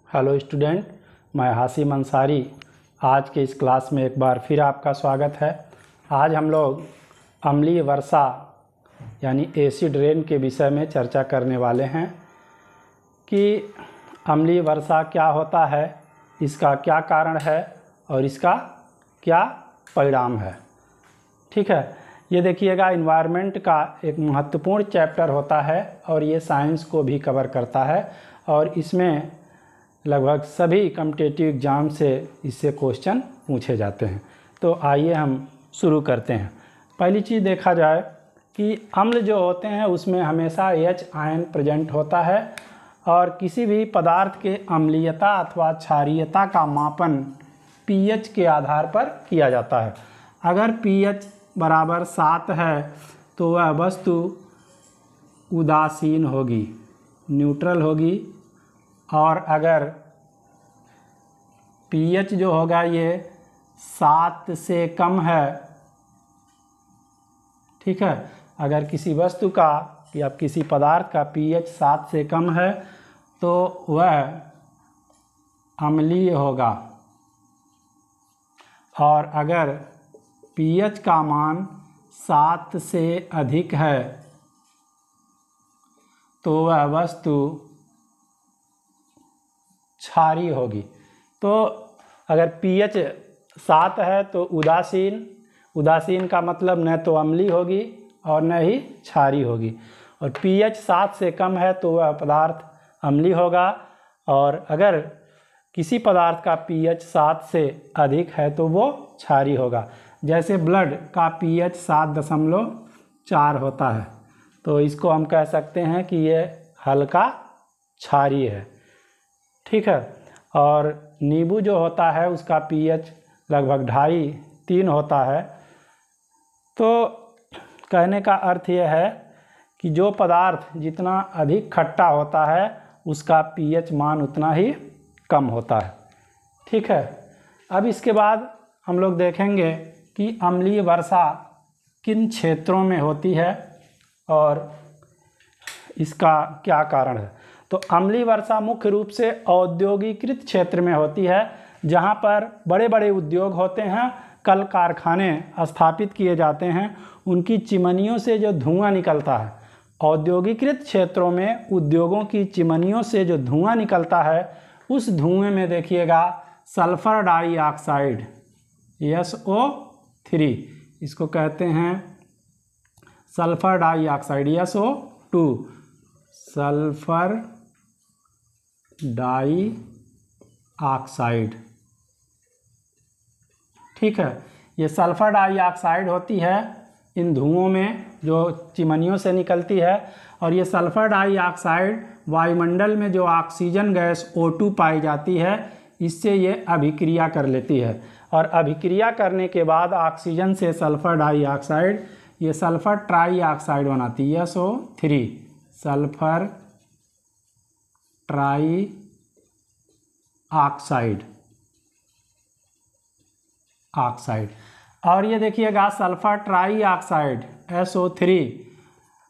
Hello student, मैं हासिम अंसारी। आज के इस क्लास में एक बार फिर आपका स्वागत है। आज हम लोग अम्लीय वर्षा यानी एसिड रेन के विषय में चर्चा करने वाले हैं कि अम्लीय वर्षा क्या होता है, इसका क्या कारण है और इसका क्या परिणाम है। ठीक है, ये देखिएगा, इन्वायरमेंट का एक महत्वपूर्ण चैप्टर होता है और ये साइंस को भी कवर करता है और इसमें लगभग सभी कॉम्पिटिटिव एग्ज़ाम से इससे क्वेश्चन पूछे जाते हैं। तो आइए हम शुरू करते हैं। पहली चीज़ देखा जाए कि अम्ल जो होते हैं उसमें हमेशा H आयन प्रेजेंट होता है और किसी भी पदार्थ के अम्लीयता अथवा क्षारीयता का मापन pH के आधार पर किया जाता है। अगर pH बराबर 7 है तो वह वस्तु उदासीन होगी, न्यूट्रल होगी, और अगर pH जो होगा ये 7 से कम है, ठीक है, अगर किसी वस्तु का या किसी पदार्थ का pH 7 से कम है तो वह अम्लीय होगा, और अगर pH का मान 7 से अधिक है तो वह वस्तु क्षारीय होगी। तो अगर pH 7 है तो उदासीन का मतलब न तो अम्लीय होगी और न ही क्षारीय होगी, और pH 7 से कम है तो वह पदार्थ अम्लीय होगा, और अगर किसी पदार्थ का pH 7 से अधिक है तो वो क्षारीय होगा। जैसे ब्लड का pH 7.4 होता है तो इसको हम कह सकते हैं कि ये हल्का क्षारीय है। ठीक है, और नींबू जो होता है उसका pH लगभग 2.5-3 होता है। तो कहने का अर्थ यह है कि जो पदार्थ जितना अधिक खट्टा होता है उसका pH मान उतना ही कम होता है। ठीक है, अब इसके बाद हम लोग देखेंगे कि अम्लीय वर्षा किन क्षेत्रों में होती है और इसका क्या कारण है। तो अम्लीय वर्षा मुख्य रूप से औद्योगिकृत क्षेत्र में होती है, जहां पर बड़े बड़े उद्योग होते हैं, कल कारखाने स्थापित किए जाते हैं, उनकी चिमनियों से जो धुआं निकलता है, औद्योगिकृत क्षेत्रों में उद्योगों की चिमनियों से जो धुआं निकलता है उस धुएं में देखिएगा सल्फर डाइऑक्साइड SO3, इसको कहते हैं sulphur dioxide SO2, sulphur dioxide. ठीक है, ये सल्फर डाइऑक्साइड होती है इन धुओं में जो चिमनियों से निकलती है, और ये सल्फर डाइऑक्साइड वायुमंडल में जो ऑक्सीजन गैस O2 पाई जाती है इससे ये अभिक्रिया कर लेती है, और अभिक्रिया करने के बाद ऑक्सीजन से सल्फर डाइऑक्साइड ये सल्फर ट्राइऑक्साइड बनाती है SO3, सल्फर ट्राइऑक्साइड। और ये देखिएगा सल्फर ट्राइऑक्साइड SO3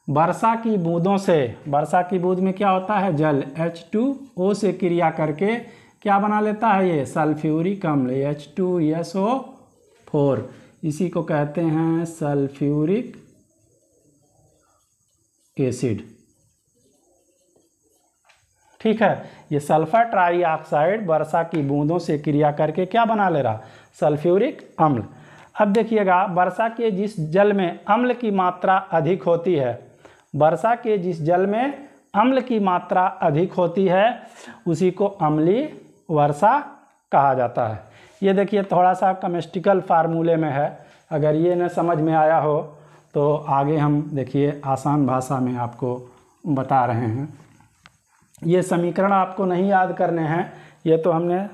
वर्षा की बूंदों से, वर्षा की बूंद में क्या होता है, जल H2O से क्रिया करके क्या बना लेता है, ये सल्फ्यूरिक अम्ल H2SO4, इसी को कहते हैं सल्फ्यूरिक एसिड। ठीक है, ये सल्फर ट्राइऑक्साइड वर्षा की बूंदों से क्रिया करके क्या बना ले रहा, सल्फ्यूरिक अम्ल। अब देखिएगा, वर्षा के जिस जल में अम्ल की मात्रा अधिक होती है, वर्षा के जिस जल में अम्ल की मात्रा अधिक होती है उसी को अम्लीय वर्षा कहा जाता है। ये देखिए थोड़ा सा केमिस्ट्रिकल फार्मूले में है, अगर ये न समझ में आया हो तो आगे हम देखिए आसान भाषा में आपको बता रहे हैं। ये समीकरण आपको नहीं याद करने हैं, ये तो हमने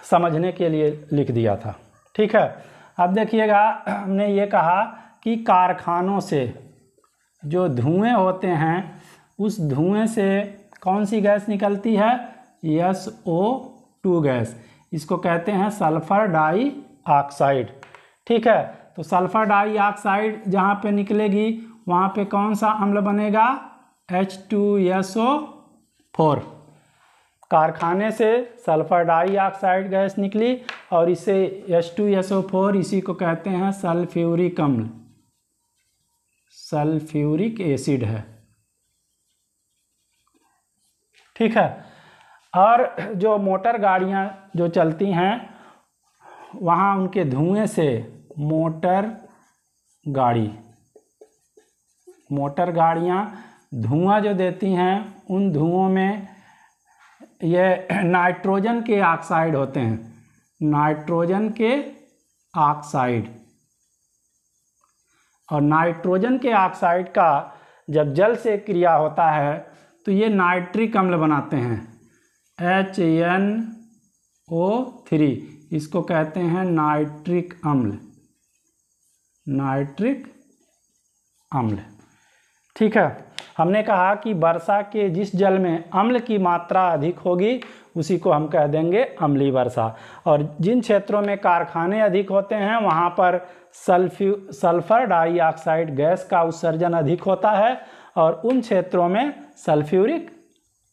समझने के लिए लिख दिया था। ठीक है, अब देखिएगा, हमने ये कहा कि कारखानों से जो धुएं होते हैं उस धुएं से कौन सी गैस निकलती है, SO2 गैस, इसको कहते हैं सल्फर डाइऑक्साइड। ठीक है, तो सल्फर डाइऑक्साइड जहाँ पे निकलेगी वहाँ पे कौन सा अम्ल बनेगा, H2SO4। कारखाने से सल्फर डाइऑक्साइड गैस निकली और इसे H2SO4 इसी को कहते हैं सल्फ्यूरिक अम्ल, सल्फ्यूरिक एसिड है। ठीक है। और जो मोटर गाड़ियां जो चलती हैं वहाँ उनके धुएं से मोटर गाड़ियां धुआं जो देती हैं उन धुओं में ये नाइट्रोजन के ऑक्साइड होते हैं, नाइट्रोजन के ऑक्साइड। और नाइट्रोजन के ऑक्साइड का जब जल से क्रिया होता है तो ये नाइट्रिक अम्ल बनाते हैं, HNO3, इसको कहते हैं नाइट्रिक अम्ल, नाइट्रिक अम्ल। ठीक है। हमने कहा कि वर्षा के जिस जल में अम्ल की मात्रा अधिक होगी उसी को हम कह देंगे अम्लीय वर्षा। और जिन क्षेत्रों में कारखाने अधिक होते हैं वहाँ पर सल्फर डाइऑक्साइड गैस का उत्सर्जन अधिक होता है और उन क्षेत्रों में सल्फ्यूरिक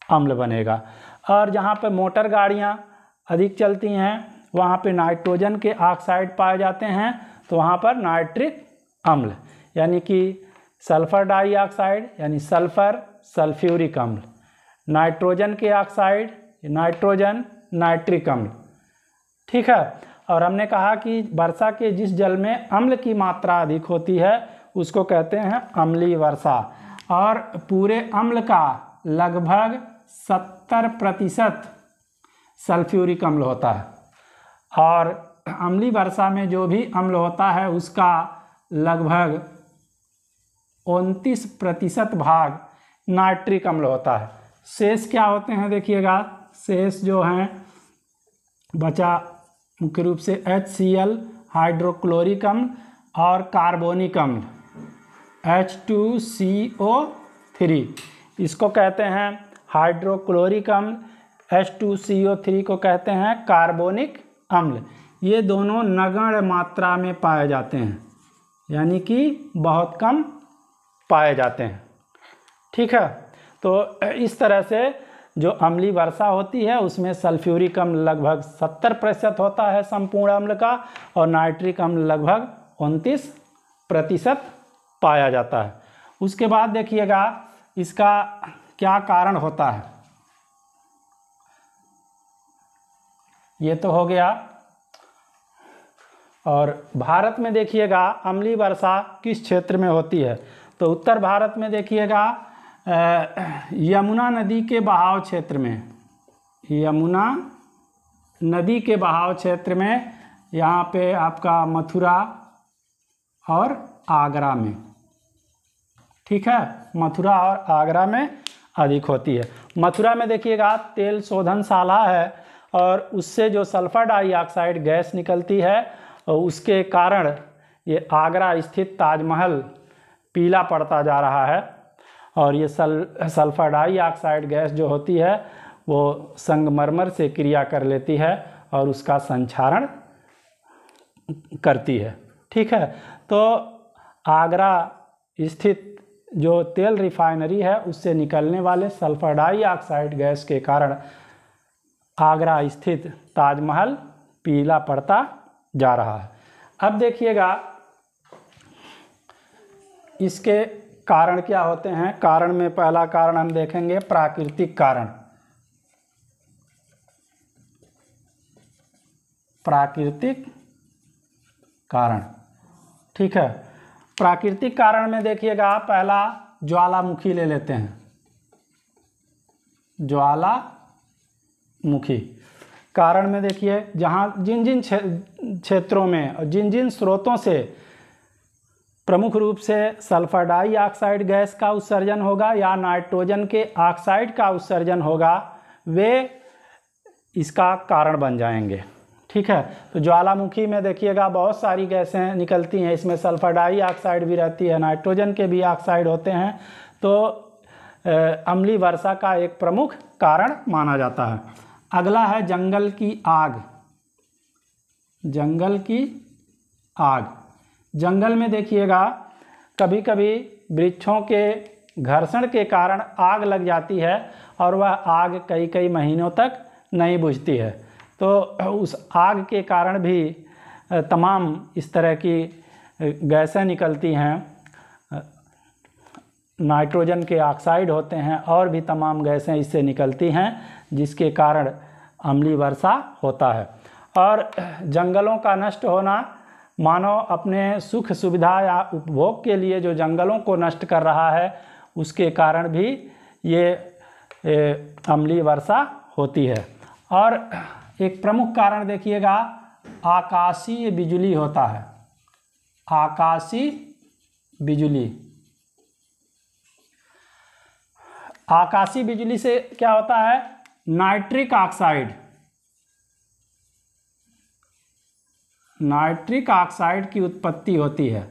अम्ल बनेगा। और जहाँ पर मोटर गाड़ियाँ अधिक चलती हैं वहाँ पे नाइट्रोजन के ऑक्साइड पाए जाते हैं तो वहाँ पर नाइट्रिक अम्ल, यानी कि सल्फर डाइऑक्साइड यानी सल्फर सल्फ्यूरिक अम्ल, नाइट्रोजन के ऑक्साइड नाइट्रोजन नाइट्रिक अम्ल। ठीक है। और हमने कहा कि वर्षा के जिस जल में अम्ल की मात्रा अधिक होती है उसको कहते हैं अम्लीय वर्षा। और पूरे अम्ल का लगभग 70% सल्फ्यूरिक अम्ल होता है। और अम्लीय वर्षा में जो भी अम्ल होता है उसका लगभग 29% भाग नाइट्रिक अम्ल होता है। शेष क्या होते हैं देखिएगा, शेष जो हैं बचा मुख्य रूप से HCl हाइड्रोक्लोरिक अम्ल और कार्बोनिक अम्ल H2CO3, इसको कहते हैं हाइड्रोक्लोरिक अम्ल, H2CO3 को कहते हैं कार्बोनिक अम्ल। ये दोनों नगण्य मात्रा में पाए जाते हैं, यानी कि बहुत कम पाए जाते हैं। ठीक है। तो इस तरह से जो अम्लीय वर्षा होती है उसमें सल्फ्यूरिक अम्ल लगभग 70% होता है संपूर्ण अम्ल का और नाइट्रिक अम्ल लगभग 29% पाया जाता है। उसके बाद देखिएगा इसका क्या कारण होता है। ये तो हो गया। और भारत में देखिएगा अम्लीय वर्षा किस क्षेत्र में होती है, तो उत्तर भारत में देखिएगा यमुना नदी के बहाव क्षेत्र में, यमुना नदी के बहाव क्षेत्र में, यहाँ पे आपका मथुरा और आगरा में। ठीक है। मथुरा और आगरा में अधिक होती है। मथुरा में देखिएगा तेल शोधनशाला है और उससे जो सल्फर डाइऑक्साइड गैस निकलती है और उसके कारण ये आगरा स्थित ताजमहल पीला पड़ता जा रहा है। और ये सल्फर डाइऑक्साइड गैस जो होती है वो संगमरमर से क्रिया कर लेती है और उसका संक्षारण करती है। ठीक है। तो आगरा स्थित जो तेल रिफाइनरी है उससे निकलने वाले सल्फर डाइऑक्साइड गैस के कारण आगरा स्थित ताजमहल पीला पड़ता जा रहा है। अब देखिएगा इसके कारण क्या होते हैं। कारण में पहला कारण हम देखेंगे प्राकृतिक कारण। प्राकृतिक कारण। ठीक है। प्राकृतिक कारण में देखिएगा पहला ज्वालामुखी ले लेते हैं। ज्वालामुखी कारण में देखिए जहाँ जिन जिन क्षेत्रों में और जिन जिन स्रोतों से प्रमुख रूप से सल्फर डाइऑक्साइड गैस का उत्सर्जन होगा या नाइट्रोजन के ऑक्साइड का उत्सर्जन होगा वे इसका कारण बन जाएंगे। ठीक है। तो ज्वालामुखी में देखिएगा बहुत सारी गैसें निकलती हैं, इसमें सल्फर डाइऑक्साइड भी रहती है, नाइट्रोजन के भी ऑक्साइड होते हैं। तो अम्लीय वर्षा का एक प्रमुख कारण माना जाता है। अगला है जंगल की आग। जंगल की आग। जंगल में देखिएगा कभी कभी वृक्षों के घर्षण के कारण आग लग जाती है और वह आग कई कई महीनों तक नहीं बुझती है। तो उस आग के कारण भी तमाम इस तरह की गैसें निकलती हैं, नाइट्रोजन के ऑक्साइड होते हैं और भी तमाम गैसें इससे निकलती हैं, जिसके कारण अम्लीय वर्षा होता है। और जंगलों का नष्ट होना, मानव अपने सुख सुविधा या उपभोग के लिए जो जंगलों को नष्ट कर रहा है, उसके कारण भी ये अम्लीय वर्षा होती है। और एक प्रमुख कारण देखिएगा, आकाशीय बिजली होता है। आकाशीय बिजली, आकाशीय बिजली से क्या होता है, नाइट्रिक ऑक्साइड, नाइट्रिक ऑक्साइड की उत्पत्ति होती है।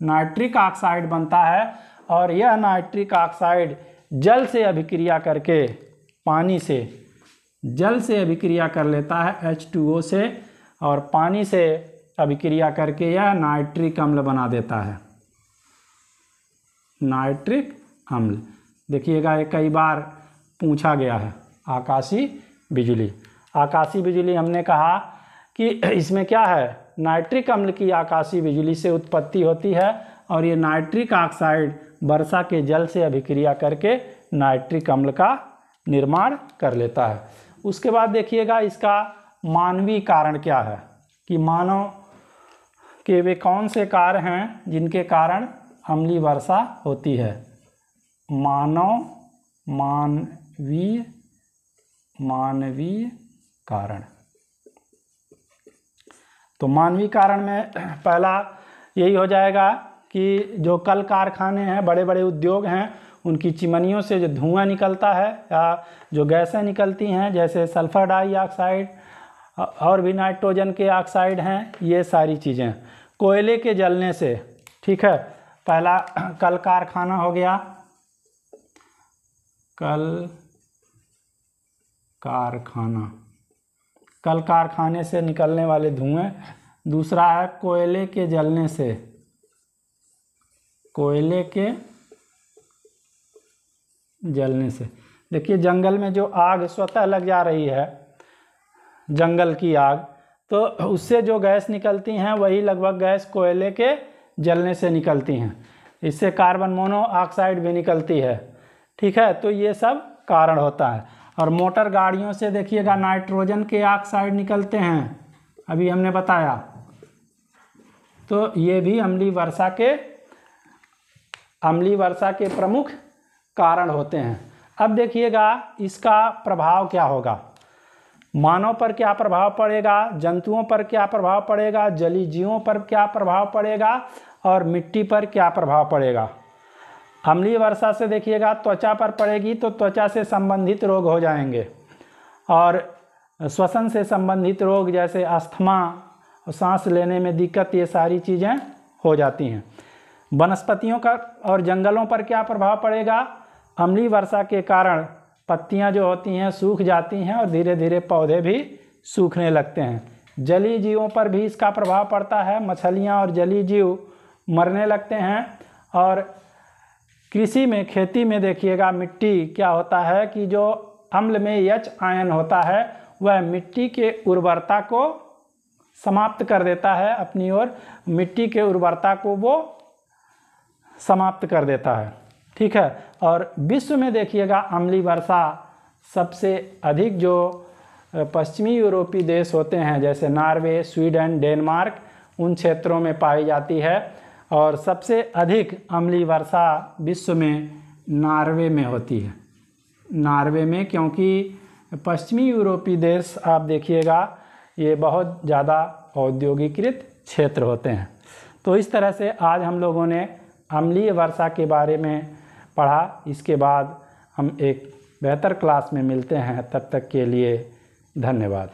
नाइट्रिक ऑक्साइड बनता है और यह नाइट्रिक ऑक्साइड जल से अभिक्रिया करके, पानी से, जल से अभिक्रिया कर लेता है H2O से, और पानी से अभिक्रिया करके यह नाइट्रिक अम्ल बना देता है, नाइट्रिक अम्ल। देखिएगा ये कई बार पूछा गया है, आकाशीय बिजली। आकाशीय बिजली हमने कहा कि इसमें क्या है, नाइट्रिक अम्ल की आकाशीय बिजली से उत्पत्ति होती है और ये नाइट्रिक ऑक्साइड वर्षा के जल से अभिक्रिया करके नाइट्रिक अम्ल का निर्माण कर लेता है। उसके बाद देखिएगा इसका मानवीय कारण क्या है, कि मानव के वे कौन से कार्य हैं जिनके कारण अम्लीय वर्षा होती है। मानवीय कारण। तो मानवीय कारण में पहला यही हो जाएगा कि जो कल कारखाने हैं, बड़े बड़े उद्योग हैं, उनकी चिमनियों से जो धुआं निकलता है या जो गैसें निकलती हैं, जैसे सल्फर डाइऑक्साइड और भी नाइट्रोजन के ऑक्साइड हैं, ये सारी चीज़ें कोयले के जलने से, ठीक है। पहला कल कारखाना हो गया, कल कारखाने से निकलने वाले धुएं। दूसरा है कोयले के जलने से, कोयले के जलने से। देखिए जंगल में जो आग स्वतः लग जा रही है, जंगल की आग, तो उससे जो गैस निकलती हैं वही लगभग गैस कोयले के जलने से निकलती हैं। इससे कार्बन मोनोऑक्साइड भी निकलती है, ठीक है। तो ये सब कारण होता है। और मोटर गाड़ियों से देखिएगा नाइट्रोजन के ऑक्साइड निकलते हैं, अभी हमने बताया। तो ये भी अम्लीय वर्षा के प्रमुख कारण होते हैं। अब देखिएगा इसका प्रभाव क्या होगा, मानव पर क्या प्रभाव पड़ेगा, जंतुओं पर क्या प्रभाव पड़ेगा, जलीय जीवों पर क्या प्रभाव पड़ेगा और मिट्टी पर क्या प्रभाव पड़ेगा। अम्लीय वर्षा से देखिएगा त्वचा पर पड़ेगी तो त्वचा से संबंधित रोग हो जाएंगे, और श्वसन से संबंधित रोग जैसे अस्थमा, सांस लेने में दिक्कत, ये सारी चीज़ें हो जाती हैं। वनस्पतियों का और जंगलों पर क्या प्रभाव पड़ेगा, अम्लीय वर्षा के कारण पत्तियां जो होती हैं सूख जाती हैं और धीरे धीरे पौधे भी सूखने लगते हैं। जलीय जीवों पर भी इसका प्रभाव पड़ता है, मछलियां और जलीय जीव मरने लगते हैं। और कृषि में, खेती में देखिएगा मिट्टी क्या होता है कि जो अम्ल में H आयन होता है वह मिट्टी के उर्वरता को समाप्त कर देता है अपनी ओर, मिट्टी के उर्वरता को वो समाप्त कर देता है, ठीक है। और विश्व में देखिएगा अम्लीय वर्षा सबसे अधिक जो पश्चिमी यूरोपीय देश होते हैं जैसे नॉर्वे, स्वीडन, डेनमार्क, उन क्षेत्रों में पाई जाती है। और सबसे अधिक अम्लीय वर्षा विश्व में नॉर्वे में होती है, नॉर्वे में, क्योंकि पश्चिमी यूरोपीय देश आप देखिएगा ये बहुत ज़्यादा औद्योगिकीकृत क्षेत्र होते हैं। तो इस तरह से आज हम लोगों ने अम्लीय वर्षा के बारे में पढ़ा। इसके बाद हम एक बेहतर क्लास में मिलते हैं, तब तक के लिए धन्यवाद।